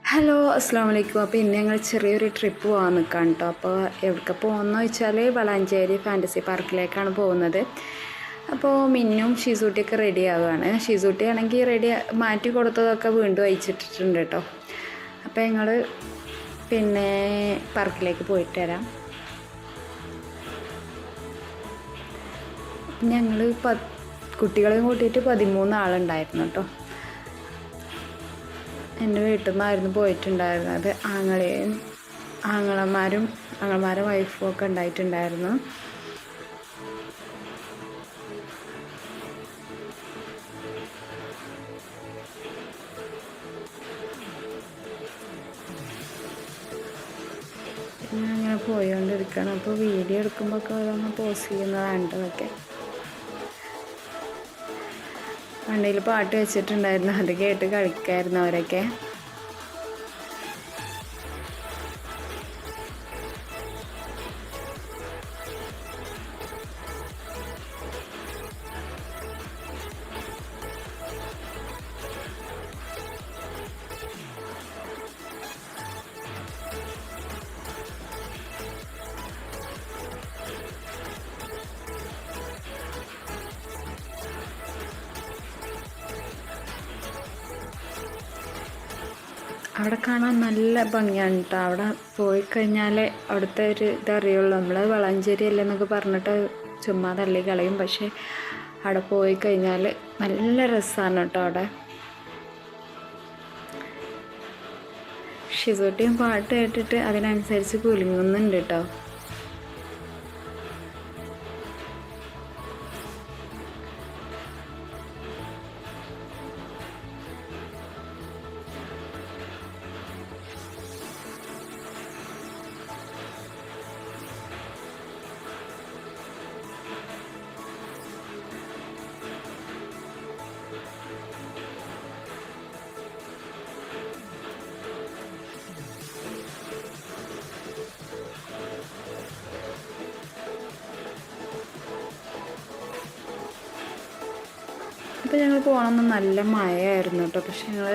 Hello അസ്സാം വലൈക്കും. അപ്പോൾ ഇന്ന് ഞങ്ങൾ ചെറിയൊരു ട്രിപ്പ് പോകാൻ നിൽക്കാം കേട്ടോ. അപ്പോൾ എവിടെ പോകുന്നതെന്ന് വെച്ചാൽ വളാഞ്ചേരി ഫാൻറ്റസി പാർക്കിലേക്കാണ് പോകുന്നത്. അപ്പോൾ മിന്നും ഷീസൂട്ടിയൊക്കെ റെഡി ആവുകയാണ്. ഷീസൂട്ടി ആണെങ്കിൽ റെഡി മാറ്റി കൊടുത്തതൊക്കെ വീണ്ടും അയച്ചിട്ടിട്ടുണ്ട് കേട്ടോ. അപ്പോൾ ഞങ്ങൾ പാർക്കിലേക്ക് പോയിട്ട് വരാം. ഞങ്ങൾ കുട്ടികളെയും കൂട്ടിയിട്ട് 13 ആളുണ്ടായിരുന്നു കേട്ടോ. എൻ്റെ വീട്ടിൽ നിന്നായിരുന്നു പോയിട്ടുണ്ടായിരുന്നത്. ആങ്ങളമാരുടെ വൈഫും ഒക്കെ ഉണ്ടായിട്ടുണ്ടായിരുന്നു. പിന്നെ അങ്ങനെ പോയിക്കൊണ്ടിരിക്കണം. അപ്പോൾ വീഡിയോ എടുക്കുമ്പോൾ ഒക്കെ ഓരോന്ന് പോസ്റ്റ് ചെയ്യുന്നതാണ് ഇതൊക്കെ. വണ്ടിയിൽ പാട്ട് വെച്ചിട്ടുണ്ടായിരുന്നു, അത് കേട്ട് കളിക്കായിരുന്നു അവരൊക്കെ. അവിടെ കാണാൻ നല്ല ഭംഗിയാണ് കേട്ടോ. അവിടെ പോയി കഴിഞ്ഞാൽ അവിടുത്തെ ഒരു ഇതറിയുള്ളൂ. നമ്മൾ വളാഞ്ചേരി അല്ലെന്നൊക്കെ പറഞ്ഞിട്ട് ചുമ്മാ തള്ളി കളയും. പക്ഷേ അവിടെ പോയി കഴിഞ്ഞാൽ നല്ല രസമാണ് കേട്ടോ. അവിടെ ഷിസൂട്ടിയും പാട്ട് കേട്ടിട്ട് അതിനനുസരിച്ച് കുലുങ്ങുന്നുണ്ട് കേട്ടോ. അപ്പോൾ ഞങ്ങൾ പോകണമെന്ന് നല്ല മഴയായിരുന്നു കേട്ടോ. പക്ഷെ ഞങ്ങൾ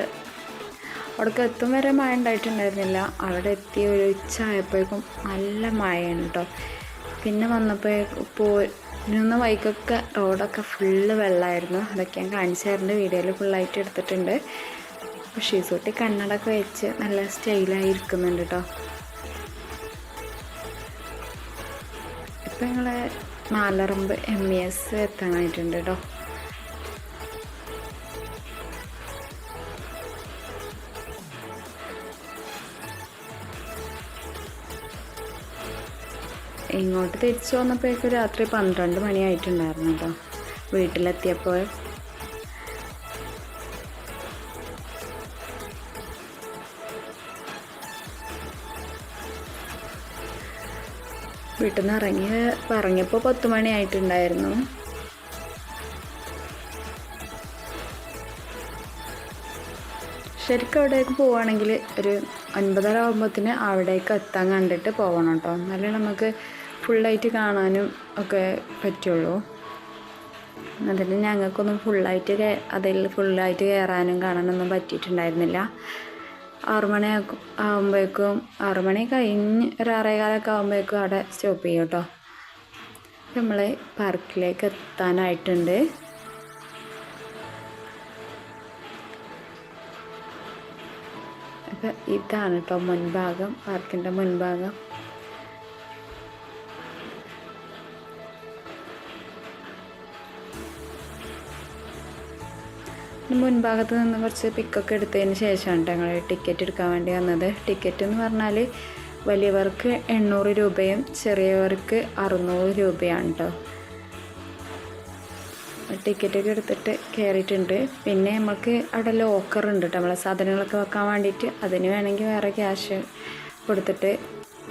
അവിടേക്ക് എത്തും വരെ മഴ ഉണ്ടായിട്ടുണ്ടായിരുന്നില്ല. അവിടെ എത്തി ഒരു ഉച്ച ആയപ്പോഴേക്കും നല്ല മഴയാണ് കേട്ടോ. പിന്നെ പോയിരുന്ന വഴിക്കൊക്കെ റോഡൊക്കെ ഫുള്ള് വെള്ളമായിരുന്നു. അതൊക്കെ ഞാൻ കാണിച്ചായിരുന്നു, വീഡിയോയിൽ ഫുള്ളായിട്ട് എടുത്തിട്ടുണ്ട്. അപ്പോൾ ഷീസൂട്ടി കണ്ണടൊക്കെ വെച്ച് നല്ല സ്റ്റൈലായി ഇരിക്കുന്നുണ്ട് കേട്ടോ. ഇപ്പം ഞങ്ങൾ നാലറമ്പ് MES എത്താനായിട്ടുണ്ട് കേട്ടോ. ഇങ്ങോട്ട് തിരിച്ചു വന്നപ്പോഴേക്കും രാത്രി 12 മണിയായിട്ടുണ്ടായിരുന്നു കേട്ടോ വീട്ടിലെത്തിയപ്പോൾ. വീട്ടിൽ നിന്ന് ഇറങ്ങിയപ്പോൾ 10 മണിയായിട്ടുണ്ടായിരുന്നു. ശരിക്കും അവിടേക്ക് പോവുകയാണെങ്കിൽ ഒരു 9:30 ആകുമ്പോഴത്തേന് അവിടേക്ക് എത്താൻ കണ്ടിട്ട് പോകണം കേട്ടോ. എന്നാലേ നമുക്ക് ഫുള്ളായിട്ട് കാണാനും ഒക്കെ പറ്റുള്ളൂ. അതിൽ ഞങ്ങൾക്കൊന്നും ഫുള്ളായിട്ട് കയറാനും കാണാനൊന്നും പറ്റിയിട്ടുണ്ടായിരുന്നില്ല. 6 മണി ആകുമ്പോഴേക്കും 6 മണി കഴിഞ്ഞ് ഒരു 6:15 ആകുമ്പോഴേക്കും അവിടെ സ്റ്റോപ്പ് ചെയ്യും കേട്ടോ. നമ്മൾ പാർക്കിലേക്ക് എത്താനായിട്ടുണ്ട്. അപ്പം ഇതാണ് കേട്ടോ മുൻഭാഗം, പാർക്കിൻ്റെ മുൻഭാഗം. മുൻഭാഗത്ത് നിന്ന് കുറച്ച് പിക്കൊക്കെ എടുത്തതിന് ശേഷമാണ് ഞങ്ങൾ ടിക്കറ്റ് എടുക്കാൻ വേണ്ടി വന്നത്. ടിക്കറ്റ് എന്ന് പറഞ്ഞാൽ വലിയവർക്ക് 800 രൂപയും ചെറിയവർക്ക് 600 രൂപയാണ് കേട്ടോ. ടിക്കറ്റൊക്കെ എടുത്തിട്ട് കയറിയിട്ടുണ്ട്. പിന്നെ നമുക്ക് അവിടെ ലോക്കറുണ്ട് കേട്ടോ, നമ്മളെ സാധനങ്ങളൊക്കെ വെക്കാൻ വേണ്ടിയിട്ട്. അതിന് വേണമെങ്കിൽ വേറെ ക്യാഷ് കൊടുത്തിട്ട്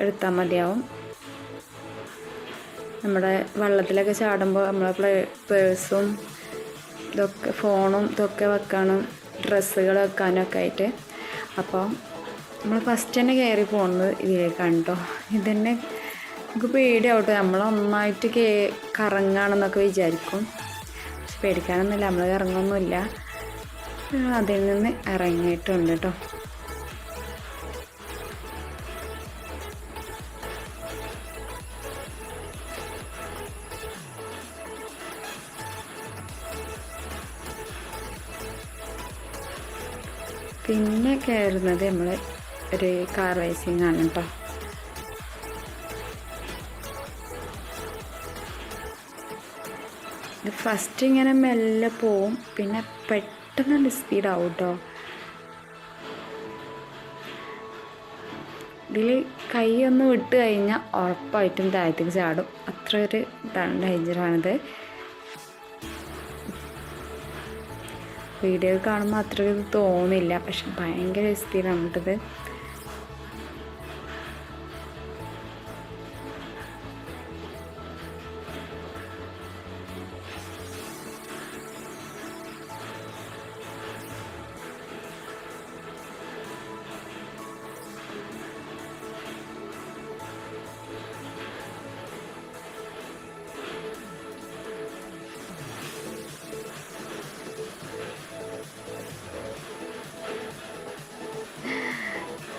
എടുത്താൽ മതിയാവും. നമ്മുടെ വെള്ളത്തിലൊക്കെ ചാടുമ്പോൾ നമ്മളെ പേഴ്സും ഇതൊക്കെ ഫോണും ഇതൊക്കെ വെക്കാനും ഡ്രസ്സുകൾ വെക്കാനും ഒക്കെ ആയിട്ട്. അപ്പോൾ നമ്മൾ ഫസ്റ്റ് തന്നെ കയറി പോകുന്നത് ഇതിലേക്കാണ് കേട്ടോ. ഇതന്നെ നമുക്ക് പേടിയാവട്ടെ, നമ്മളൊന്നായിട്ട് കറങ്ങാണെന്നൊക്കെ വിചാരിക്കും. പക്ഷെ പേടിക്കാനൊന്നുമില്ല, നമ്മൾ ഇറങ്ങൊന്നുമില്ല. അതിൽ നിന്ന് ഇറങ്ങിയിട്ടുണ്ട് കേട്ടോ. പിന്നെ കയറുന്നത് നമ്മൾ ഒരു കാർ റേസിംഗ് ആണ് കേട്ടോ. ഇത് ഫസ്റ്റ് ഇങ്ങനെ മെല്ലെ പോവും, പിന്നെ പെട്ടെന്ന് സ്പീഡാവും കേട്ടോ. ഇതിൽ കൈയൊന്ന് വിട്ട് കഴിഞ്ഞാൽ ഉറപ്പായിട്ടും താഴത്തേക്ക് ചാടും. അത്ര ഒരു ഡേഞ്ചറാണിത്. വീഡിയോ കാണുമ്പോൾ അത്ര ഇത് തോന്നില്ല, പക്ഷെ ഭയങ്കര സ്പീഡാണ് കേട്ടത്.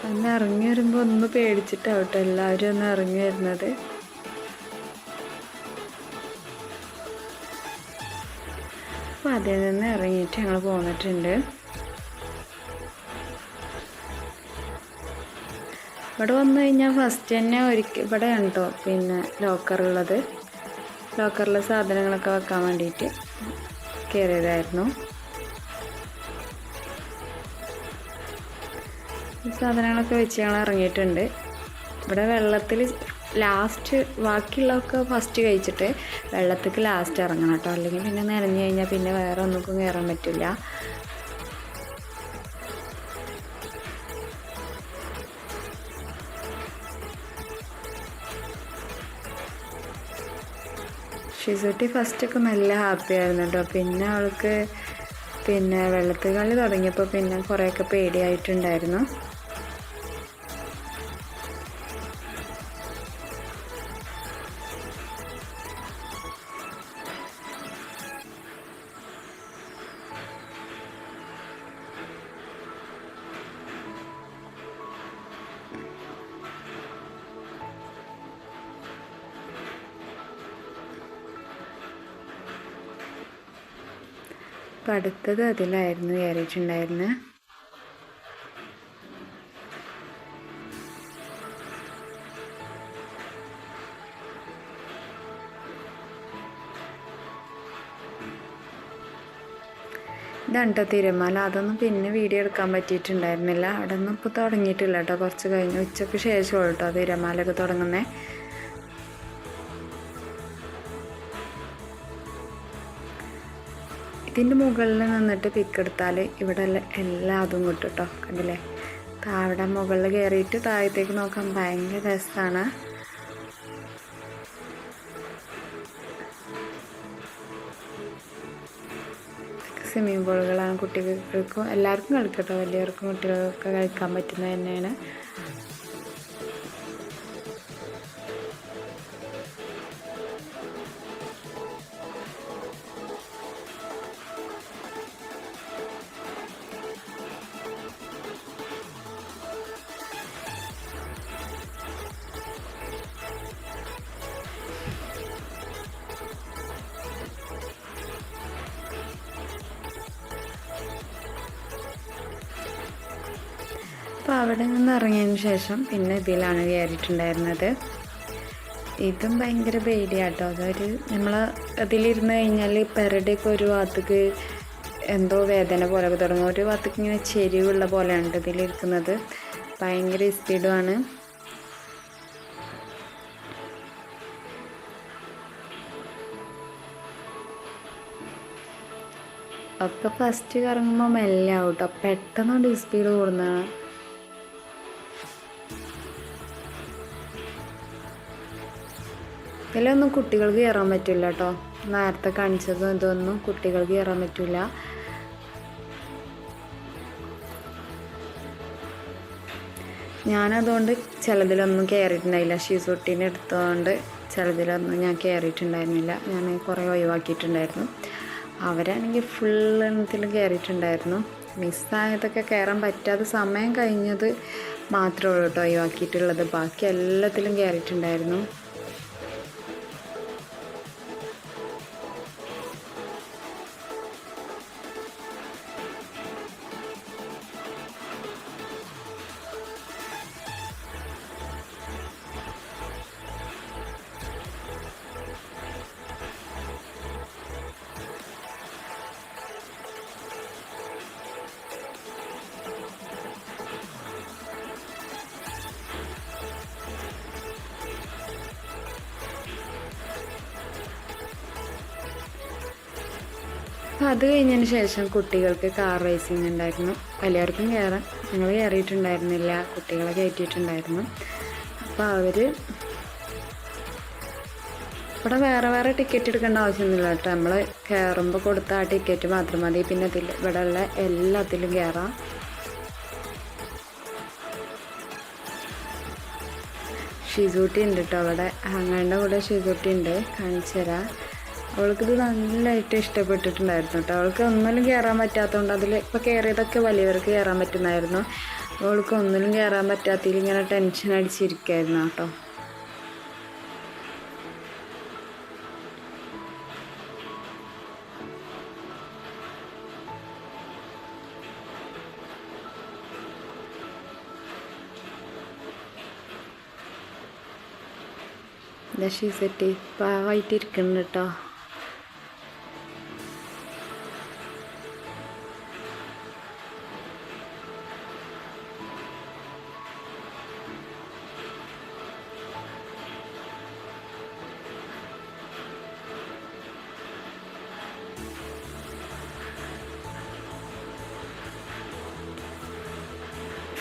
ഒന്ന് ഇറങ്ങി വരുമ്പോൾ ഒന്ന് പേടിച്ചിട്ടാവട്ടെ എല്ലാവരും ഒന്ന് ഇറങ്ങി വരുന്നത്. അപ്പോൾ അതിൽ നിന്ന് ഇറങ്ങിയിട്ട് ഞങ്ങൾ പോന്നിട്ടുണ്ട്. ഇവിടെ വന്നു കഴിഞ്ഞാൽ ഫസ്റ്റ് തന്നെ ഇവിടെ ഉണ്ടോ പിന്നെ ലോക്കറുള്ളത്. ലോക്കറിലെ സാധനങ്ങളൊക്കെ വെക്കാൻ വേണ്ടിയിട്ട് കയറിയതായിരുന്നു. സാധനങ്ങളൊക്കെ വെച്ച് ഞങ്ങൾ ഇറങ്ങിയിട്ടുണ്ട്. ഇവിടെ വെള്ളത്തിൽ ലാസ്റ്റ് ബാക്കിയുള്ളതൊക്കെ ഫസ്റ്റ് കഴിച്ചിട്ട് വെള്ളത്തേക്ക് ലാസ്റ്റ് ഇറങ്ങണം കേട്ടോ, അല്ലെങ്കിൽ പിന്നെ നനഞ്ഞു കഴിഞ്ഞാൽ പിന്നെ വേറെ ഒന്നും കയറാൻ പറ്റില്ല. ഷിസുട്ടി ഫസ്റ്റൊക്കെ നല്ല ഹാപ്പി ആയിരുന്നു കേട്ടോ. പിന്നെ അവൾക്ക് പിന്നെ വെള്ളത്തിൽ കളി തുടങ്ങിയപ്പോൾ പിന്നെ കുറേയൊക്കെ പേടിയായിട്ടുണ്ടായിരുന്നു. അപ്പം അടുത്തത് അതിലായിരുന്നു കയറിയിട്ടുണ്ടായിരുന്നത്. ഇതാണ് കേട്ടോ തിരമാല. അതൊന്നും പിന്നെ വീഡിയോ എടുക്കാൻ പറ്റിയിട്ടുണ്ടായിരുന്നില്ല. അവിടെ ഒന്നും ഇപ്പോൾ തുടങ്ങിയിട്ടില്ല കേട്ടോ, കുറച്ച് കഴിഞ്ഞ് ഉച്ചയ്ക്ക് ശേഷമുള്ളൂ കേട്ടോ തിരമാലയൊക്കെ തുടങ്ങുന്നത്. ഇതിൻ്റെ മുകളിൽ നിന്നിട്ട് പിക്കെടുത്താൽ ഇവിടെ എല്ലാ അതും കിട്ടും കേട്ടോ. കണ്ടില്ലേ, താഴെ മുകളിൽ കയറിയിട്ട് താഴത്തേക്ക് നോക്കാൻ ഭയങ്കര രസമാണ്. സ്വിമ്മിങ് പൂളുകളാണ്, കുട്ടികൾക്കും എല്ലാവർക്കും കളിക്കട്ടോ, വലിയവർക്കും കുട്ടികൾക്കൊക്കെ കളിക്കാൻ പറ്റുന്നത് തന്നെയാണ്. അപ്പോൾ അവിടെ നിന്ന് ഇറങ്ങിയതിന് ശേഷം പിന്നെ ഇതിലാണ് കയറിയിട്ടുണ്ടായിരുന്നത്. ഇതും ഭയങ്കര പേടിയാട്ടോ. അതൊരു നമ്മൾ അതിലിരുന്ന് കഴിഞ്ഞാൽ പെരടിയൊക്കെ ഒരു ഭാഗത്തേക്ക് എന്തോ വേദന പോലെയൊക്കെ തുടങ്ങും. ഒരു ഭാഗത്തേക്ക് ഇങ്ങനെ ചെരിവുള്ള പോലെയാണ് ഇതിലിരിക്കുന്നത്. ഭയങ്കര സ്പീഡുമാണ്. ഒക്കെ ഫസ്റ്റ് കറങ്ങുമ്പോൾ മെല്ലെ ആവും കേട്ടോ, പെട്ടെന്നുകൊണ്ട് സ്പീഡ് കൂടുന്നതാണ്. ഇതിലൊന്നും കുട്ടികൾക്ക് കയറാൻ പറ്റില്ല കേട്ടോ. നേരത്തെ കാണിച്ചതും ഇതൊന്നും കുട്ടികൾക്ക് കയറാൻ പറ്റില്ല. ഞാനതുകൊണ്ട് ചിലതിലൊന്നും കയറിയിട്ടുണ്ടായില്ല. ഷീസൂട്ടീനെ എടുത്തതുകൊണ്ട് ചിലതിലൊന്നും ഞാൻ കയറിയിട്ടുണ്ടായിരുന്നില്ല. ഞാൻ കുറേ ഒഴിവാക്കിയിട്ടുണ്ടായിരുന്നു. അവരാണെങ്കിൽ ഫുൾ എണ്ണത്തിലും കയറിയിട്ടുണ്ടായിരുന്നു. മിസ്സായതൊക്കെ കയറാൻ പറ്റാതെ സമയം കഴിഞ്ഞത് മാത്രമേ ഉള്ളൂ കേട്ടോ ഒഴിവാക്കിയിട്ടുള്ളത്. ബാക്കി എല്ലാത്തിലും കയറിയിട്ടുണ്ടായിരുന്നു. അപ്പോൾ അത് കഴിഞ്ഞതിന് ശേഷം കുട്ടികൾക്ക് കാർ റേസിംഗ് ഉണ്ടായിരുന്നു. വലിയവർക്കും കയറാം, ഞങ്ങൾ കയറിയിട്ടുണ്ടായിരുന്നില്ല, കുട്ടികളെ കയറ്റിയിട്ടുണ്ടായിരുന്നു. അപ്പോൾ അവർ ഇവിടെ വേറെ ടിക്കറ്റ് എടുക്കേണ്ട ആവശ്യമൊന്നുമില്ല കേട്ടോ. നമ്മൾ കയറുമ്പോൾ കൊടുത്ത ആ ടിക്കറ്റ് മാത്രം മതി. പിന്നെ ഇവിടെ ഉള്ള എല്ലാത്തിലും കയറാം. ഷിസൂട്ടി ഉണ്ട് കേട്ടോ അവിടെ, അങ്ങനെ കൂടെ ഷിസൂട്ടി ഉണ്ട്, കാണിച്ചു തരാം. അവൾക്കിത് നല്ലതായിട്ട് ഇഷ്ടപ്പെട്ടിട്ടുണ്ടായിരുന്നു കേട്ടോ. അവൾക്ക് ഒന്നിലും കയറാൻ പറ്റാത്തതുകൊണ്ട് അതിൽ ഇപ്പോൾ കയറിയതൊക്കെ വലിയവർക്ക് കയറാൻ പറ്റുന്നായിരുന്നു. അവൾക്ക് ഒന്നിലും കയറാൻ പറ്റാത്തതിൽ ഇങ്ങനെ ടെൻഷൻ അടിച്ചിരിക്കുകയായിരുന്നു കേട്ടോ. ഷീസെട്ടി പാവായിട്ടിരിക്കുന്നുണ്ട് കേട്ടോ.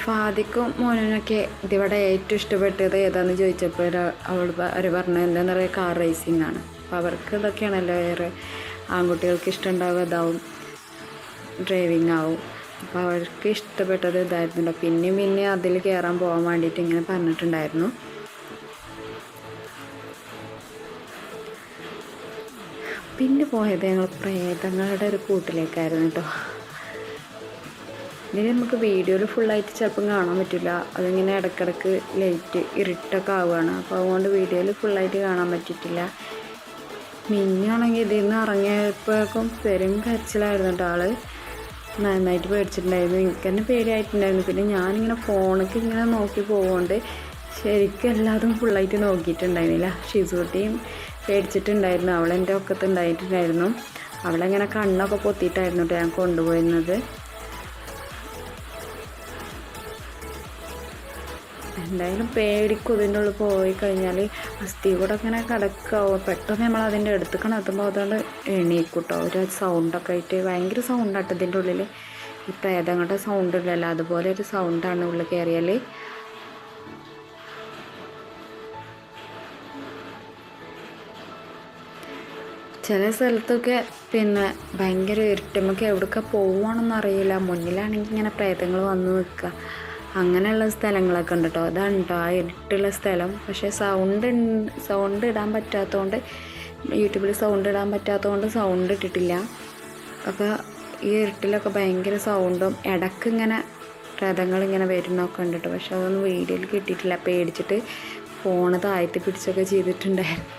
ഫാദിക്കും മോനൊക്കെ ഇതിവിടെ ഏറ്റവും ഇഷ്ടപ്പെട്ടത് ഏതാണെന്ന് ചോദിച്ചപ്പോൾ അവർ പറഞ്ഞത് എന്താണെന്ന് പറയുക, കാർ റേസിംഗ് ആണ്. അപ്പോൾ അവർക്ക് ഇതൊക്കെയാണല്ലോ വേറെ ആൺകുട്ടികൾക്ക് ഇഷ്ടമുണ്ടാവുക, ഇതാവും ഡ്രൈവിംഗ് ആവും. അപ്പോൾ അവർക്ക് ഇഷ്ടപ്പെട്ടത് ഇതായിരുന്നല്ലോ. പിന്നെ അതിൽ കയറാൻ പോകാൻ വേണ്ടിയിട്ട് ഇങ്ങനെ പറഞ്ഞിട്ടുണ്ടായിരുന്നു. പിന്നെ പോയത് ഞങ്ങൾ പ്രേതങ്ങളുടെ ഒരു കൂട്ടിലേക്കായിരുന്നു കേട്ടോ. ഇതിൽ നമുക്ക് വീഡിയോയിൽ ഫുള്ളായിട്ട് ചിലപ്പം കാണാൻ പറ്റില്ല, അതിങ്ങനെ ഇടയ്ക്കിടയ്ക്ക് ലൈറ്റ് ഇരുട്ടൊക്കെ ആവുകയാണ്. അപ്പോൾ അതുകൊണ്ട് വീഡിയോയിൽ ഫുള്ളായിട്ട് കാണാൻ പറ്റിയിട്ടില്ല. മിന്നാണെങ്കിൽ ഇതിൽ നിന്ന് ഇറങ്ങിയപ്പോഴേക്കും പെരും കരച്ചിലായിരുന്നു കേട്ടോ. ആൾ നന്നായിട്ട് പേടിച്ചിട്ടുണ്ടായിരുന്നു, എനിക്ക് തന്നെ പേടിയായിട്ടുണ്ടായിരുന്നു. പിന്നെ ഞാനിങ്ങനെ ഫോണിലേക്ക് ഇങ്ങനെ നോക്കി പോകുകൊണ്ട് ശരിക്കും എല്ലാതും ഫുള്ളായിട്ട് നോക്കിയിട്ടുണ്ടായിരുന്നില്ല. ഷിസൂട്ടിയും പേടിച്ചിട്ടുണ്ടായിരുന്നു, അവളെൻ്റെ ഒക്കത്തുണ്ടായിട്ടുണ്ടായിരുന്നു. അവളെങ്ങനെ കണ്ണൊക്കെ പൊത്തിയിട്ടായിരുന്നു കേട്ടോ ഞാൻ കൊണ്ടുപോയിരുന്നത്. എന്തായാലും പേടിക്കും, ഇതിൻ്റെ ഉള്ളിൽ പോയി കഴിഞ്ഞാൽ അസ്ഥി കൂടെ ഇങ്ങനെ കിടക്കാവും. പെട്ടെന്ന് നമ്മൾ അതിൻ്റെ അടുത്തേക്കാണ് എത്തുമ്പോൾ അതുകൊണ്ട് എണീക്കും കേട്ടോ. ഒരു സൗണ്ടൊക്കെ ആയിട്ട് ഭയങ്കര സൗണ്ടാട്ടോ ഇതിൻ്റെ ഉള്ളിൽ. ഈ പ്രേതങ്ങളുടെ സൗണ്ട് ഇല്ലല്ലോ, അതുപോലെ ഒരു സൗണ്ടാണ് ഉള്ളിൽ കയറിയാൽ. ചില സ്ഥലത്തൊക്കെ പിന്നെ ഭയങ്കര ഇരുട്ടുമ്പോൾ എവിടെയൊക്കെ പോവുകയാണെന്നറിയില്ല. മുന്നിലാണെങ്കിൽ ഇങ്ങനെ പ്രേതങ്ങൾ വന്ന് നിൽക്കുക, അങ്ങനെയുള്ള സ്ഥലങ്ങളൊക്കെ ഉണ്ട് കേട്ടോ. അതാണ് കേട്ടോ ആ ഇരുട്ടുള്ള സ്ഥലം. പക്ഷേ സൗണ്ട് ഇടാൻ പറ്റാത്തതുകൊണ്ട്, യൂട്യൂബിൽ സൗണ്ട് ഇടാൻ പറ്റാത്തതുകൊണ്ട് സൗണ്ട് ഇട്ടിട്ടില്ല. അപ്പോൾ ഈ ഇരുട്ടിലൊക്കെ ഭയങ്കര സൗണ്ടും ഇടയ്ക്ക് ഇങ്ങനെ പ്രേതങ്ങളിങ്ങനെ വരുന്നൊക്കെ ഉണ്ട് കേട്ടോ. പക്ഷെ അതൊന്നും വീഡിയോയിൽ കിട്ടിയിട്ടില്ല, പേടിച്ചിട്ട് ഫോണ് താഴ്ത്തി പിടിച്ചൊക്കെ ചെയ്തിട്ടുണ്ടായിരുന്നു.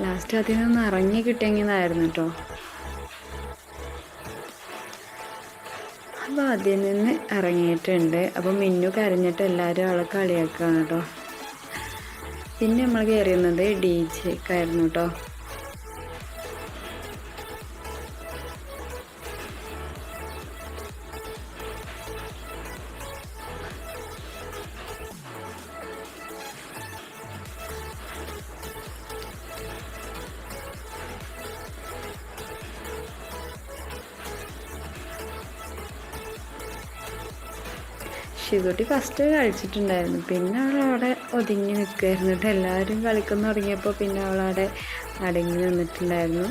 ലാസ്റ്റ് അതിൽ നിന്ന് ഇറങ്ങി കിട്ടിയെങ്കിലായിരുന്നു കേട്ടോ. അപ്പോൾ അതിൽ നിന്ന് ഇറങ്ങിയിട്ടുണ്ട്. അപ്പോൾ മിന്നു കരഞ്ഞിട്ട് എല്ലാവരും ആളെ കളിയാക്കുകയാണ് കേട്ടോ. പിന്നെ നമ്മൾ കയറിയുന്നത് DJക്കായിരുന്നു കേട്ടോ. ഷിസൂട്ടി ഫസ്റ്റ് കളിച്ചിട്ടുണ്ടായിരുന്നു, പിന്നെ അവളവിടെ ഒതുങ്ങി നിൽക്കുമായിരുന്നു കേട്ടോ. എല്ലാവരും കളിക്കാൻ തുടങ്ങിയപ്പോൾ പിന്നെ അവളവിടെ അടങ്ങി നിന്നിട്ടുണ്ടായിരുന്നു.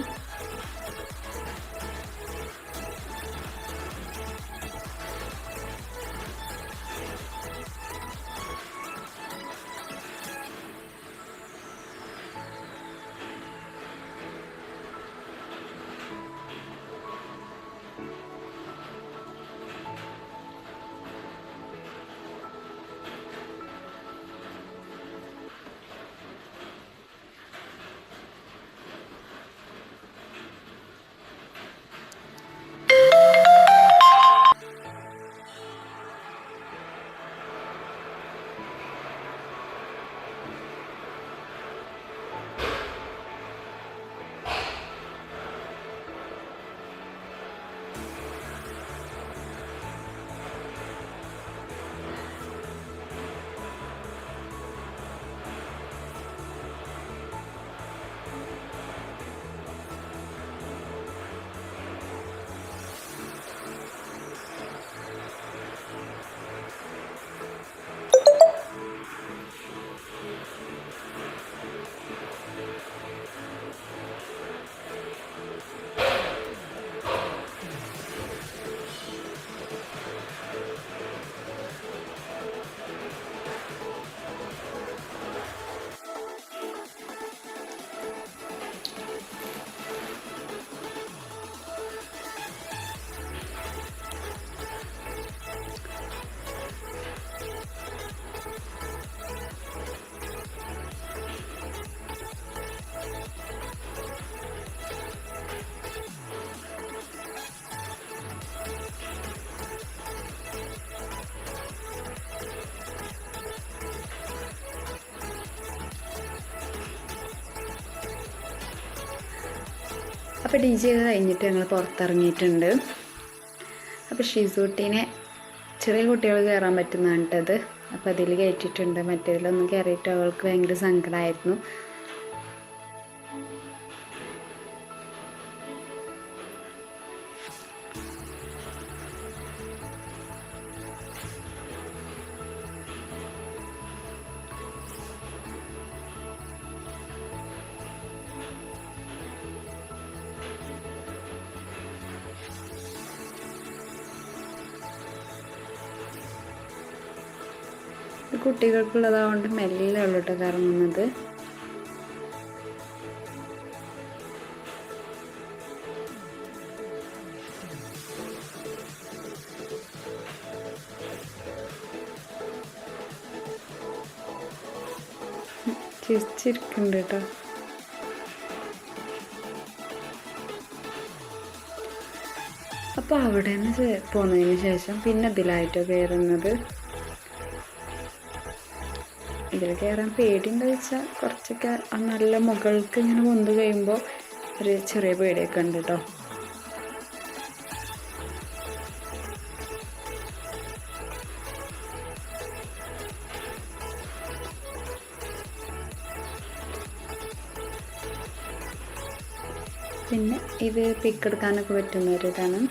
അപ്പോൾ ഡി ജെ ഒക്കെ കഴിഞ്ഞിട്ട് ഞങ്ങൾ പുറത്തിറങ്ങിയിട്ടുണ്ട്. അപ്പോൾ ഷിസൂട്ടീനെ ചെറിയ കുട്ടികൾ കയറാൻ പറ്റുന്നതാണ് കേട്ടത്. അപ്പോൾ അതിൽ കയറ്റിയിട്ടുണ്ട്. മറ്റേതിലൊന്നും കയറിയിട്ട് അവൾക്ക് ഭയങ്കര സങ്കടമായിരുന്നു. കുട്ടികൾക്കുള്ളതാകൊണ്ട് മെല്ലെ ഉള്ളു കേട്ടോ കറങ്ങുന്നത്. ചിരിച്ചിരിക്കുന്നുണ്ട് കേട്ടോ. അപ്പോൾ അവിടെ നിന്ന് പോന്നതിന് ശേഷം പിന്നെ ഇതിലായിട്ടോ കയറുന്നത്. ഇതിൽ കയറാൻ പേടിയുണ്ടോ വെച്ചാൽ കുറച്ചൊക്കെ നല്ല മുകൾക്ക് ഇങ്ങനെ പൊന്ത് കഴിയുമ്പോൾ ഒരു ചെറിയ പേടിയൊക്കെ ഉണ്ട് കേട്ടോ. പിന്നെ ഇത് പിക്കെടുക്കാനൊക്കെ പറ്റുന്ന ഒരു ഇതാണ്.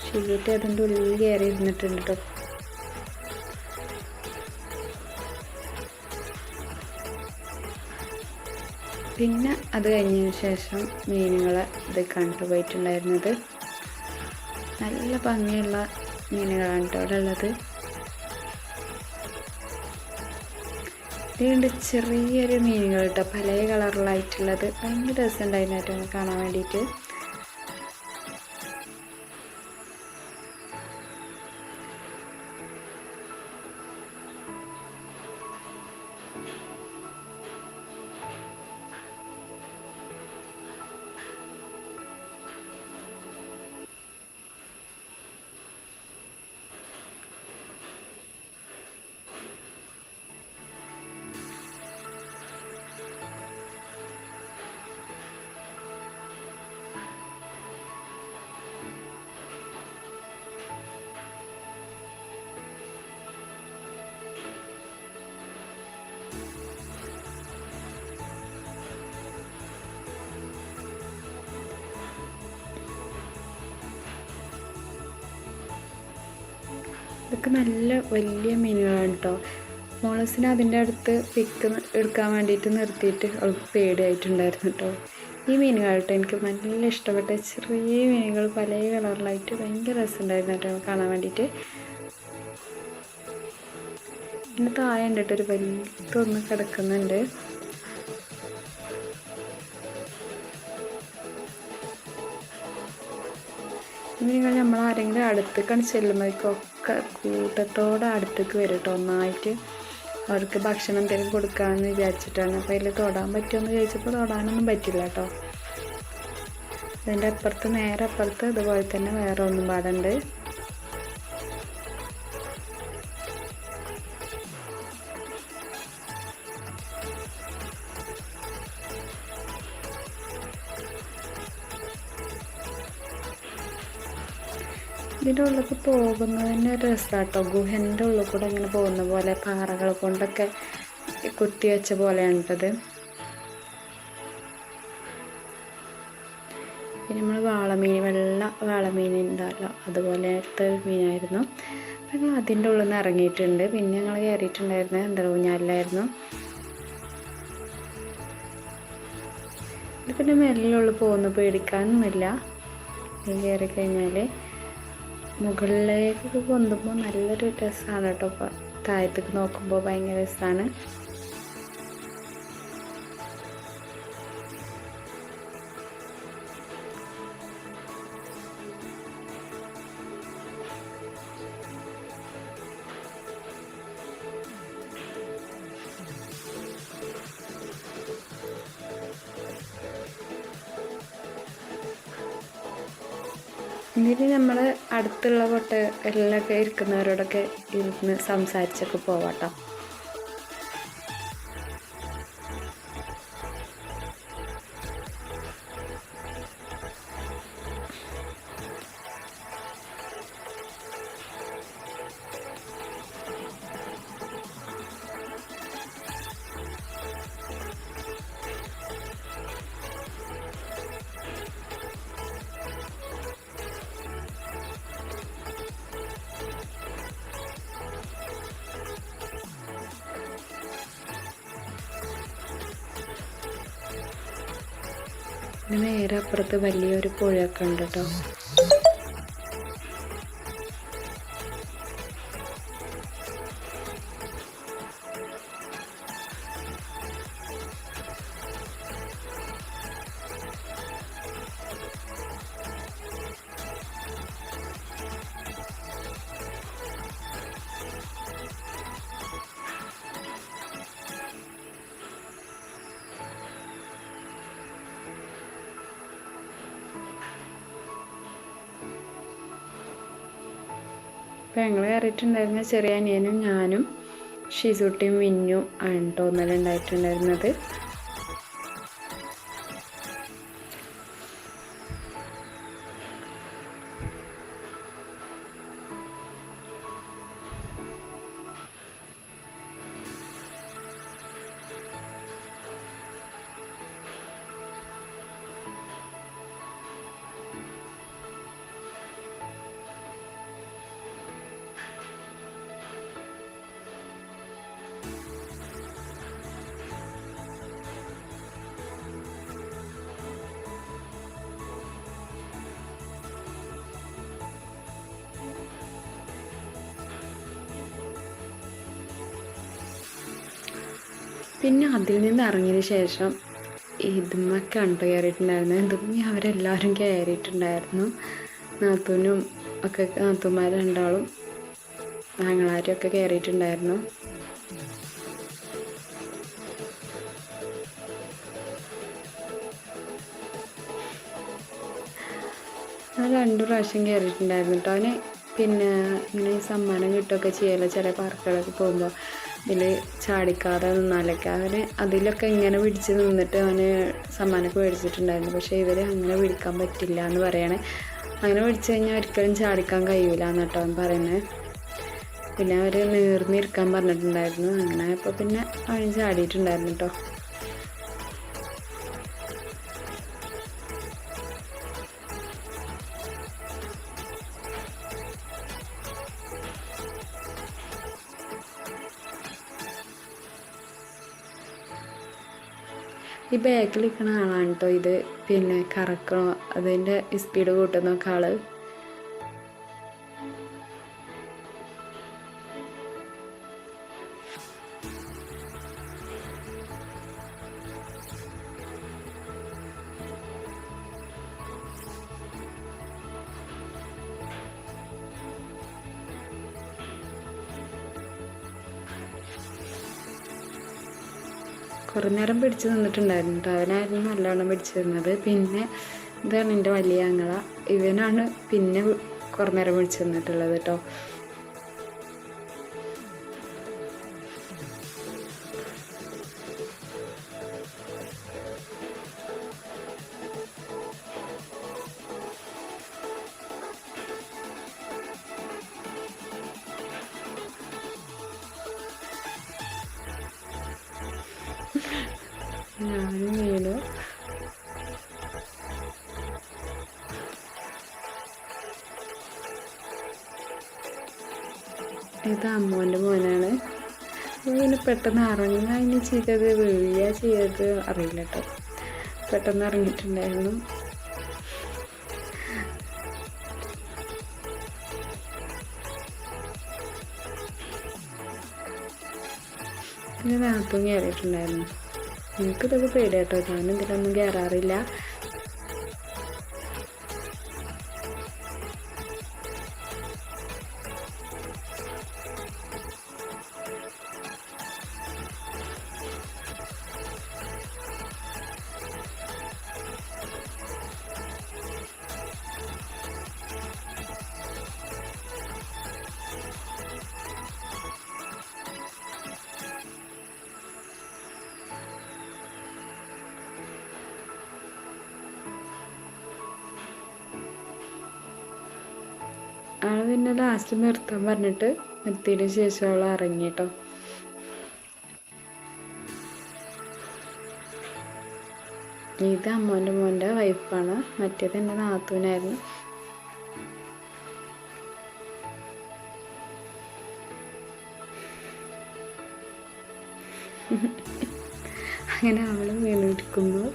ഷിബൂട്ടി അതിൻ്റെ ഉള്ളിൽ കയറി ഇരുന്നിട്ടുണ്ട് കേട്ടോ. പിന്നെ അത് കഴിഞ്ഞതിന് ശേഷം മീനുകളെ ഇത് കണ്ടു പോയിട്ടുണ്ടായിരുന്നത്. നല്ല ഭംഗിയുള്ള മീനുകളാണ് കേട്ടോ അവിടെ ഉള്ളത്. ഇതിലുണ്ട് ചെറിയൊരു മീനുകൾ കേട്ടോ, പല കളറിലായിട്ടുള്ളത്. ഭയങ്കര രസമുണ്ടായിരുന്നു കാണാൻ വേണ്ടിയിട്ട്. ഇതൊക്കെ നല്ല വലിയ മീനുകളാണ് കേട്ടോ. മോളസിനെ അതിൻ്റെ അടുത്ത് പിക്ക് എടുക്കാൻ വേണ്ടിയിട്ട് നിർത്തിയിട്ട് അവൾക്ക് പേടിയായിട്ടുണ്ടായിരുന്നു കേട്ടോ. ഈ മീനുകളായിട്ട് എനിക്ക് നല്ല ഇഷ്ടപ്പെട്ട ചെറിയ മീനുകൾ പല കളറിലായിട്ട് ഭയങ്കര രസമുണ്ടായിരുന്നു കേട്ടോ കാണാൻ വേണ്ടിയിട്ട്. പിന്നെ താഴെ ഉണ്ട് കേട്ടോ ഒരു വലിയൊന്ന് കിടക്കുന്നുണ്ട്. മീനുകൾ നമ്മൾ ആരെങ്കിലും അടുത്തേക്കാണ് ചെല്ലുമ്പോഴേക്കൊക്കെ കൂട്ടത്തോടെ അടുത്തേക്ക് വരും കേട്ടോ. ഒന്നായിട്ട് അവർക്ക് ഭക്ഷണം എന്തെങ്കിലും കൊടുക്കാമെന്ന് വിചാരിച്ചിട്ടാണ്. അപ്പോൾ അതിൽ തൊടാൻ പറ്റുമെന്ന് ചോദിച്ചപ്പോൾ തൊടാനൊന്നും പറ്റില്ല കേട്ടോ. അതിൻ്റെ അപ്പുറത്ത് നേരെ അപ്പുറത്ത് ഇതുപോലെ തന്നെ വേറെ ഒന്നും പാടുണ്ട്. ഇതിൻ്റെ ഉള്ളിലേക്ക് പോകുന്നത് തന്നെ ഒരു രസമാണ് കേട്ടോ. ഗുഹൻ്റെ ഉള്ളിൽ കൂടെ ഇങ്ങനെ പോകുന്ന പോലെ പാറകൾ കൊണ്ടൊക്കെ കുത്തി വെച്ച പോലെയാണ് കേട്ടത്. പിന്നെ നമ്മൾ വാളമീൻ, വെള്ള വാളമീൻ ഉണ്ടാവല്ലോ, അതുപോലത്തെ മീനായിരുന്നു. അപ്പം അതിൻ്റെ ഉള്ളിൽ നിന്ന് ഇറങ്ങിയിട്ടുണ്ട്. പിന്നെ ഞങ്ങൾ കയറിയിട്ടുണ്ടായിരുന്നത് എന്താ ഊഞ്ഞാലിലായിരുന്നു. പിന്നെ മെല്ലുള്ളിൽ പോകുന്നു, പേടിക്കാനൊന്നുമില്ല. കയറി കഴിഞ്ഞാൽ മുകളിലേക്കൊക്കെ പൊന്തുമ്പോൾ നല്ലൊരു രസമാണ് കേട്ടോ. താഴത്തേക്ക് നോക്കുമ്പോൾ ഭയങ്കര രസമാണ്. എന്നിട്ട് നമ്മൾ അടുത്തുള്ള ഹോട്ടലിലൊക്കെ ഇരിക്കുന്നവരോടൊക്കെ ഇരുന്ന് സംസാരിച്ചൊക്കെ പോവാട്ടോ. പിന്നെ നേരെ അപ്പുറത്ത് വലിയൊരു പുഴയൊക്കെ ഉണ്ട് കേട്ടോ. അപ്പോൾ ഞങ്ങൾ കയറിയിട്ടുണ്ടായിരുന്ന ചെറിയ അനിയനും ഞാനും ഷീസൂട്ടിയും മിന്നും ആണ് കേട്ടോ ഇന്നലെ ഉണ്ടായിട്ടുണ്ടായിരുന്നത്. പിന്നെ അതിൽ നിന്ന് ഇറങ്ങിയതിന് ശേഷം ഇതുമ്മൊക്കെ കണ്ടു കയറിയിട്ടുണ്ടായിരുന്നു. ഇതുമ്മ അവരെല്ലാവരും കയറിയിട്ടുണ്ടായിരുന്നു. നാത്തൂനും ഒക്കെ, നാത്തൂന്മാർ രണ്ടാളും ആങ്ങളാരും ഒക്കെ കയറിയിട്ടുണ്ടായിരുന്നു. ഞാൻ 2 പ്രാവശ്യം കയറിയിട്ടുണ്ടായിരുന്നു കേട്ടോ. അവന് പിന്നെ ഇങ്ങനെ സമ്മാനം കിട്ടുകയൊക്കെ ചെയ്യല്ലോ ചില പാർക്കുകളൊക്കെ പോകുമ്പോൾ. ഇതിൽ ചാടിക്കാതെ നിന്നാലൊക്കെ അവന് അതിലൊക്കെ ഇങ്ങനെ പിടിച്ച് നിന്നിട്ട് അവന് സമ്മാനമൊക്കെ മേടിച്ചിട്ടുണ്ടായിരുന്നു. പക്ഷേ ഇവർ അങ്ങനെ പിടിക്കാൻ പറ്റില്ല എന്ന് പറയണേ. അങ്ങനെ പിടിച്ചു കഴിഞ്ഞാൽ ഒരിക്കലും ചാടിക്കാൻ കഴിയൂല എന്ന് കേട്ടോ അവൻ പറയുന്നത്. പിന്നെ അവർ നീർന്നിരിക്കാൻ പറഞ്ഞിട്ടുണ്ടായിരുന്നു. അങ്ങനെ അപ്പോൾ പിന്നെ അവൻ ചാടിയിട്ടുണ്ടായിരുന്നു കേട്ടോ. ഈ ബാക്കിൽ നിൽക്കുന്ന ആളാണ് കേട്ടോ ഇത്, പിന്നെ കറക്കണോ അതിൻ്റെ സ്പീഡ് കൂട്ടുന്നൊക്കെ ആള്. കുറേ നേരം പിടിച്ച് നിന്നിട്ടുണ്ടായിരുന്നു കേട്ടോ. അവനായിരുന്നു നല്ലോണം പിടിച്ച് നിന്നത്. പിന്നെ ഇതാണ് എൻ്റെ വലിയ ആങ്ങള, ഇവനാണ് പിന്നെ കുറേ നേരം പിടിച്ച് നിന്നിട്ടുള്ളത് കേട്ടോ. ഞാനും വീണു. ഇത് അമ്മോൻ്റെ മോനാണ്. പിന്നെ പെട്ടെന്ന് ഇറങ്ങുക ഇനി ചെയ്തത് വീഴുക ചെയ്തത് അറിയില്ല കേട്ടോ. പെട്ടെന്ന് ഇറങ്ങിയിട്ടുണ്ടായിരുന്നു. പിന്നെ നാത്തും കയറിയിട്ടുണ്ടായിരുന്നു. എനിക്കിതൊക്കെ പേടിയാട്ടോ, ഞാനും ഇതിലൊന്നും കയറാറില്ല. ആൾ പിന്നെ ലാസ്റ്റ് നിർത്താൻ പറഞ്ഞിട്ട് നിർത്തിയതിന് ശേഷം അവൾ ഇറങ്ങി കേട്ടോ. ഇത് അമ്മോൻ്റെ മോൻ്റെ വൈഫാണ്, മറ്റേത് എൻ്റെ നാത്തൂനായിരുന്നു. അങ്ങനെ അവൾ വീണിരിക്കുമ്പോൾ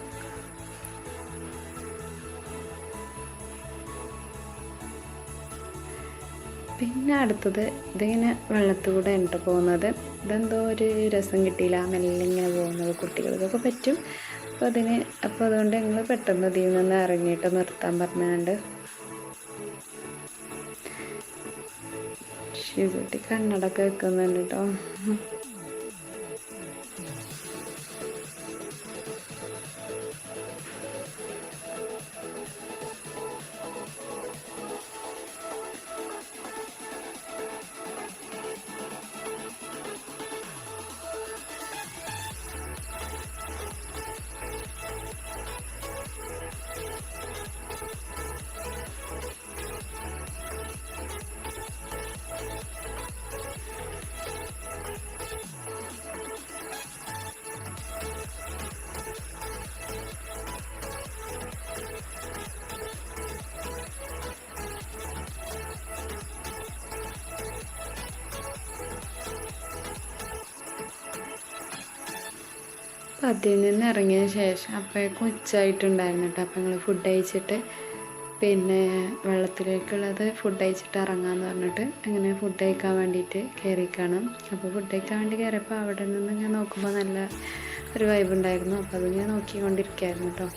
പിന്നെ അടുത്തത് ഇതിങ്ങനെ വെള്ളത്തിലൂടെ ഉണ്ട് പോകുന്നത്. ഇതെന്തോ ഒരു രസം കിട്ടിയില്ല, മെല്ലെ ഇങ്ങനെ പോകുന്നത് കുട്ടികൾക്കൊക്കെ പറ്റും. അപ്പോൾ അതുകൊണ്ട് ഞങ്ങൾ പെട്ടെന്ന് ഇതിൽ നിന്ന് ഇറങ്ങിയിട്ട് നിർത്താൻ പറഞ്ഞുകൊണ്ട് ഷിസുട്ടി കണ്ണടൊക്കെ വെക്കുന്നുണ്ട് കേട്ടോ. അപ്പം അതിൽ നിന്ന് ഇറങ്ങിയ ശേഷം അപ്പോഴേക്കും ഉച്ചയായിട്ടുണ്ടായിരുന്നു കേട്ടോ. അപ്പം ഞങ്ങൾ ഫുഡ് കഴിച്ചിട്ട് പിന്നെ വെള്ളത്തിലേക്കുള്ളത് ഫുഡ് കഴിച്ചിട്ട് ഇറങ്ങാമെന്ന് പറഞ്ഞിട്ട് അങ്ങനെ ഫുഡ് കഴിക്കാൻ വേണ്ടിയിട്ട് കയറിക്കാണ്. അപ്പോൾ ഫുഡ് കഴിക്കാൻ വേണ്ടി കയറിയപ്പോൾ അവിടെ നിന്ന് ഞാൻ നോക്കുമ്പോൾ നല്ല ഒരു വൈബ് ഉണ്ടായിരുന്നു. അപ്പോൾ അത് ഞാൻ നോക്കിക്കൊണ്ടിരിക്കുകയായിരുന്നു കേട്ടോ.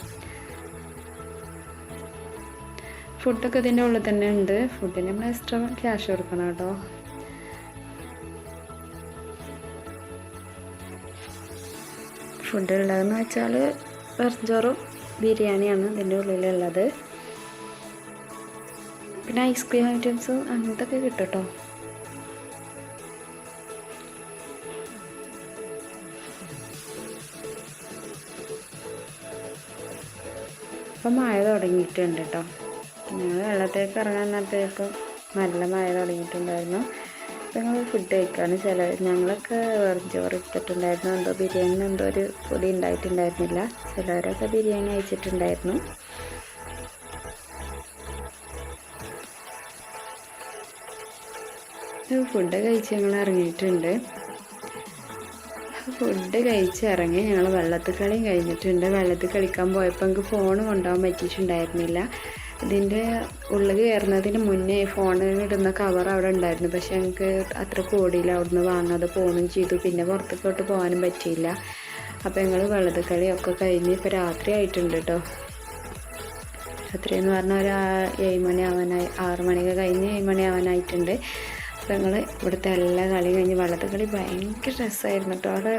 ഫുഡൊക്കെ ഇതിൻ്റെ ഉള്ളിൽ തന്നെ ഉണ്ട്. ഫുഡിന് നമ്മൾ എക്സ്ട്രാ ക്യാഷ് കൊടുക്കണം കേട്ടോ. ഫുഡ് ഉള്ളതെന്ന് വെച്ചാൽ വെറുംചോറും ബിരിയാണിയാണ് ഇതിൻ്റെ ഉള്ളിലുള്ളത്. പിന്നെ ഐസ്ക്രീം ഐറ്റംസ് അങ്ങനത്തെ ഒക്കെ കിട്ടും കേട്ടോ. ഇപ്പം മഴ തുടങ്ങിയിട്ടുണ്ട് കേട്ടോ. ഞങ്ങൾ വെള്ളത്തേക്ക് ഇറങ്ങാൻ നേരത്തേക്കും നല്ല മഴ തുടങ്ങിയിട്ടുണ്ടായിരുന്നു. അപ്പോൾ ഞങ്ങൾ ഫുഡ് കഴിക്കാണ്. ഞങ്ങളൊക്കെ വെറും ചോറ് എടുത്തിട്ടുണ്ടായിരുന്നു. എന്തോ ബിരിയാണി എന്തോ ഒരു പൊടി ഉണ്ടായിട്ടുണ്ടായിരുന്നില്ല. ചിലവരൊക്കെ ബിരിയാണി അയച്ചിട്ടുണ്ടായിരുന്നു. ഫുഡ് കഴിച്ച് ഞങ്ങൾ ഇറങ്ങിയിട്ടുണ്ട്. ഫുഡ് കഴിച്ച് ഇറങ്ങി ഞങ്ങൾ വെള്ളത്തിൽ കളിയും കഴിഞ്ഞിട്ടുണ്ട്. വെള്ളത്തിൽ കളിക്കാൻ പോയപ്പോൾ എനിക്ക് ഫോൺ കൊണ്ടുപോകാൻ പറ്റിയിട്ടുണ്ടായിരുന്നില്ല. ഇതിൻ്റെ ഉള്ളിൽ കയറുന്നതിന് മുന്നേ ഫോണിലിടുന്ന കവർ അവിടെ ഉണ്ടായിരുന്നു. പക്ഷെ ഞങ്ങൾക്ക് അത്ര കോടിയില്ല, അവിടുന്ന് വാങ്ങാതെ പോകുകയും ചെയ്തു. പിന്നെ പുറത്തേക്കോട്ട് പോകാനും പറ്റിയില്ല. അപ്പോൾ ഞങ്ങൾ വെള്ളത്തിൽ കളിയൊക്കെ കഴിഞ്ഞ് ഇപ്പോൾ രാത്രി ആയിട്ടുണ്ട് കേട്ടോ. രാത്രി എന്ന് പറഞ്ഞാൽ ഒരു 7 മണി ആവാനായി, 6 മണിയൊക്കെ കഴിഞ്ഞ് 7 മണി ആവാനായിട്ടുണ്ട്. അപ്പോൾ ഞങ്ങൾ ഇവിടുത്തെ എല്ലാ കളി കഴിഞ്ഞ് വെള്ളത്തിൽ കളി ഭയങ്കര രസമായിരുന്നു കേട്ടോ. അവിടെ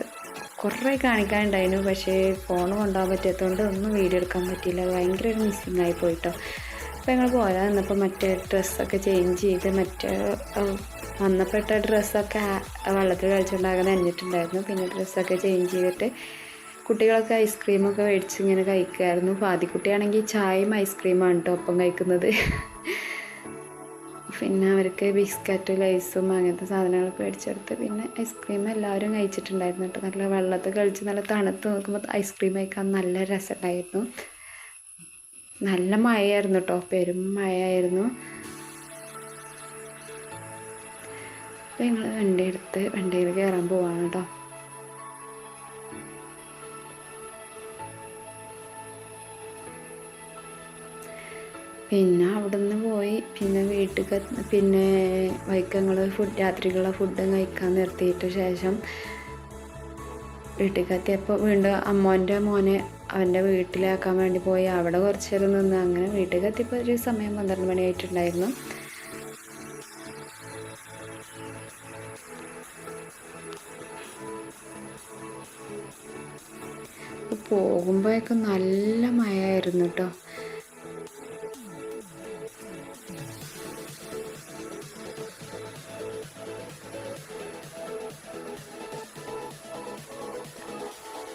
കുറേ കാണിക്കാനുണ്ടായിരുന്നു. പക്ഷേ ഫോൺ കൊണ്ടുപോകാൻ പറ്റാത്തതുകൊണ്ട് ഒന്നും വീഡിയോ എടുക്കാൻ പറ്റിയില്ല. ഭയങ്കര ഒരു മിസ്സിങ് ആയി പോയിട്ടോ. അപ്പോൾ ഞങ്ങൾ പോരാ വന്നപ്പോൾ മറ്റേ ഡ്രസ്സൊക്കെ ചേഞ്ച് ചെയ്ത് വന്നപ്പെട്ട ഡ്രസ്സൊക്കെ വെള്ളത്തിൽ കളിച്ചുകൊണ്ടാകാൻ നനഞ്ഞിട്ടുണ്ടായിരുന്നു. പിന്നെ ഡ്രസ്സൊക്കെ ചേഞ്ച് ചെയ്തിട്ട് കുട്ടികളൊക്കെ ഐസ്ക്രീമൊക്കെ മേടിച്ച് ഇങ്ങനെ കഴിക്കുമായിരുന്നു. ഫാദിക്കുട്ടിയാണെങ്കിൽ ചായയും ഐസ്ക്രീമാണ് കേട്ടോ ഒപ്പം കഴിക്കുന്നത്. പിന്നെ അവർക്ക് ബിസ്ക്കറ്റ് ലൈസും അങ്ങനത്തെ സാധനങ്ങളൊക്കെ മേടിച്ചെടുത്ത് പിന്നെ ഐസ്ക്രീം എല്ലാവരും കഴിച്ചിട്ടുണ്ടായിരുന്നു കേട്ടോ. നല്ല വെള്ളത്തിൽ കളിച്ച് നല്ല തണുത്ത് നോക്കുമ്പോൾ ഐസ്ക്രീം കഴിക്കാൻ നല്ല രസമുണ്ടായിരുന്നു. നല്ല മഴയായിരുന്നു കേട്ടോ, പെരും മഴയായിരുന്നു. അപ്പോൾ ഞങ്ങൾ വണ്ടി എടുത്ത് വണ്ടിയിൽ കയറാൻ പോവാണ് കേട്ടോ. പിന്നെ അവിടെ നിന്ന് പോയി പിന്നെ പിന്നെ വൈക്കങ്ങൾ രാത്രിക്കുള്ള ഫുഡും കഴിക്കാൻ നിർത്തിയിട്ട് ശേഷം വീട്ടിലേക്ക് എത്തിയപ്പോൾ വീണ്ടും അമ്മോൻ്റെ മോനെ അവൻ്റെ വീട്ടിലാക്കാൻ വേണ്ടി പോയി. അവിടെ കുറച്ച് നേരം നിന്ന് അങ്ങനെ വീട്ടിലേക്ക് എത്തിയപ്പോൾ ഒരു സമയം 12 മണി ആയിട്ടുണ്ടായിരുന്നു. പോകുമ്പോഴേക്കും നല്ല മഴയായിരുന്നു കേട്ടോ.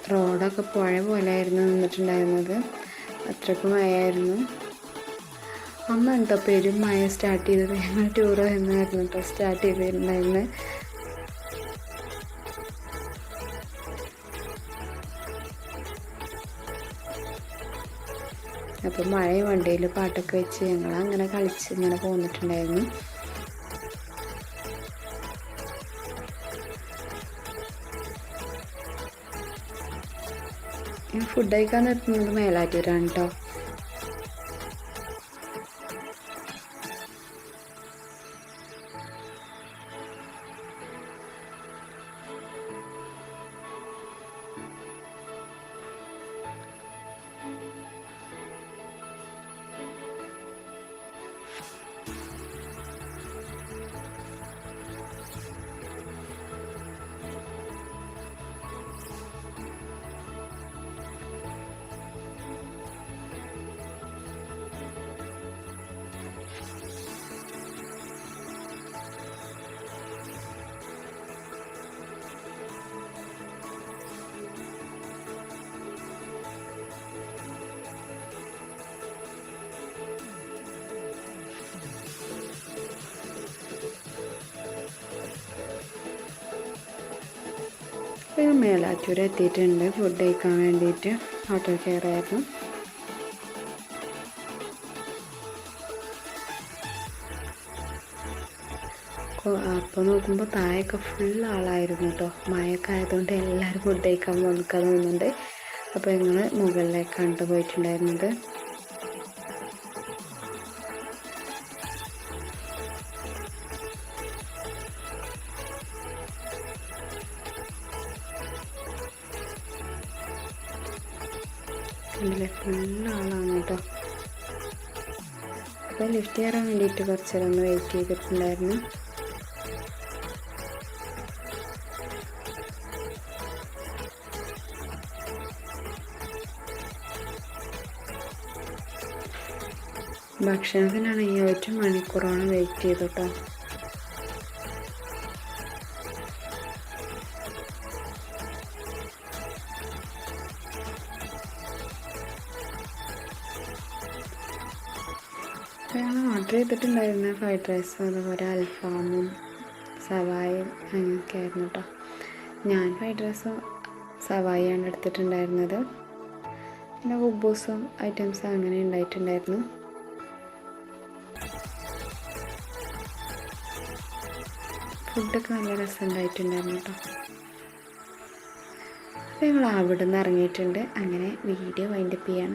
റോഡൊക്കെ പുഴ പോലെയായിരുന്നു നിന്നിട്ടുണ്ടായിരുന്നത്. അത്രയ്ക്ക് മഴയായിരുന്നു. അമ്മ കേട്ടോ പെരും മഴ സ്റ്റാർട്ട് ചെയ്തത്. ഞങ്ങൾ ടൂർ എന്നായിരുന്നു കേട്ടോ സ്റ്റാർട്ട് ചെയ്തിട്ടുണ്ടായിരുന്നത്. അപ്പോൾ മഴയും വണ്ടിയിൽ പാട്ടൊക്കെ വെച്ച് ഞങ്ങൾ അങ്ങനെ കളിച്ച് ഇങ്ങനെ പോന്നിട്ടുണ്ടായിരുന്നു. ഫുഡ് കഴിക്കാൻ നിർത്തുന്നത് മേലാറ്റൂരാണ് കേട്ടോ. അപ്പോൾ മേലാറ്റൂർ എത്തിയിട്ടുണ്ട് ഫുഡ് കഴിക്കാൻ വേണ്ടിയിട്ട്. ഹോട്ടൽ കയറായിരുന്നു. അപ്പോൾ നോക്കുമ്പോൾ താഴെയൊക്കെ ഫുൾ ആളായിരുന്നു കേട്ടോ. മഴയൊക്കെ ആയതുകൊണ്ട് എല്ലാവരും ഫുഡ് കഴിക്കാൻ വന്നിക്കാൻ തോന്നുന്നുണ്ട്. അപ്പോൾ ഞങ്ങൾ മുകളിലേക്കാണ് പോയിട്ടുണ്ടായിരുന്നത്. ഇതിലെ ഫുൾ ആളാണ് കേട്ടോ. അപ്പോൾ ലിഫ്റ്റ് കയറാൻ വേണ്ടിയിട്ട് കുറച്ച് നേരം ഒന്ന് വെയിറ്റ് ചെയ്തിട്ടുണ്ടായിരുന്നു. ഭക്ഷണത്തിനാണെങ്കിൽ 1 മണിക്കൂറോളം വെയിറ്റ് ചെയ്തു കേട്ടോ. ഞങ്ങൾ ഓർഡർ ചെയ്തിട്ടുണ്ടായിരുന്ന ഫ്രൈഡ് റൈസും അതുപോലെ അൽഫാമും സവായും അങ്ങനെയൊക്കെ ആയിരുന്നു കേട്ടോ. ഞാൻ ഫ്രൈഡ് റൈസും സവായിയാണ് എടുത്തിട്ടുണ്ടായിരുന്നത്. പിന്നെ കുബൂസും ഐറ്റംസും അങ്ങനെ ഉണ്ടായിട്ടുണ്ടായിരുന്നു. ഫുഡൊക്കെ നല്ല രസമുണ്ടായിട്ടുണ്ടായിരുന്നു കേട്ടോ. അപ്പോൾ ഞങ്ങൾ അവിടെ നിന്ന് ഇറങ്ങിയിട്ടുണ്ട്. അങ്ങനെ വീഡിയോ വൈൻഡപ്പ് ചെയ്യാണ്.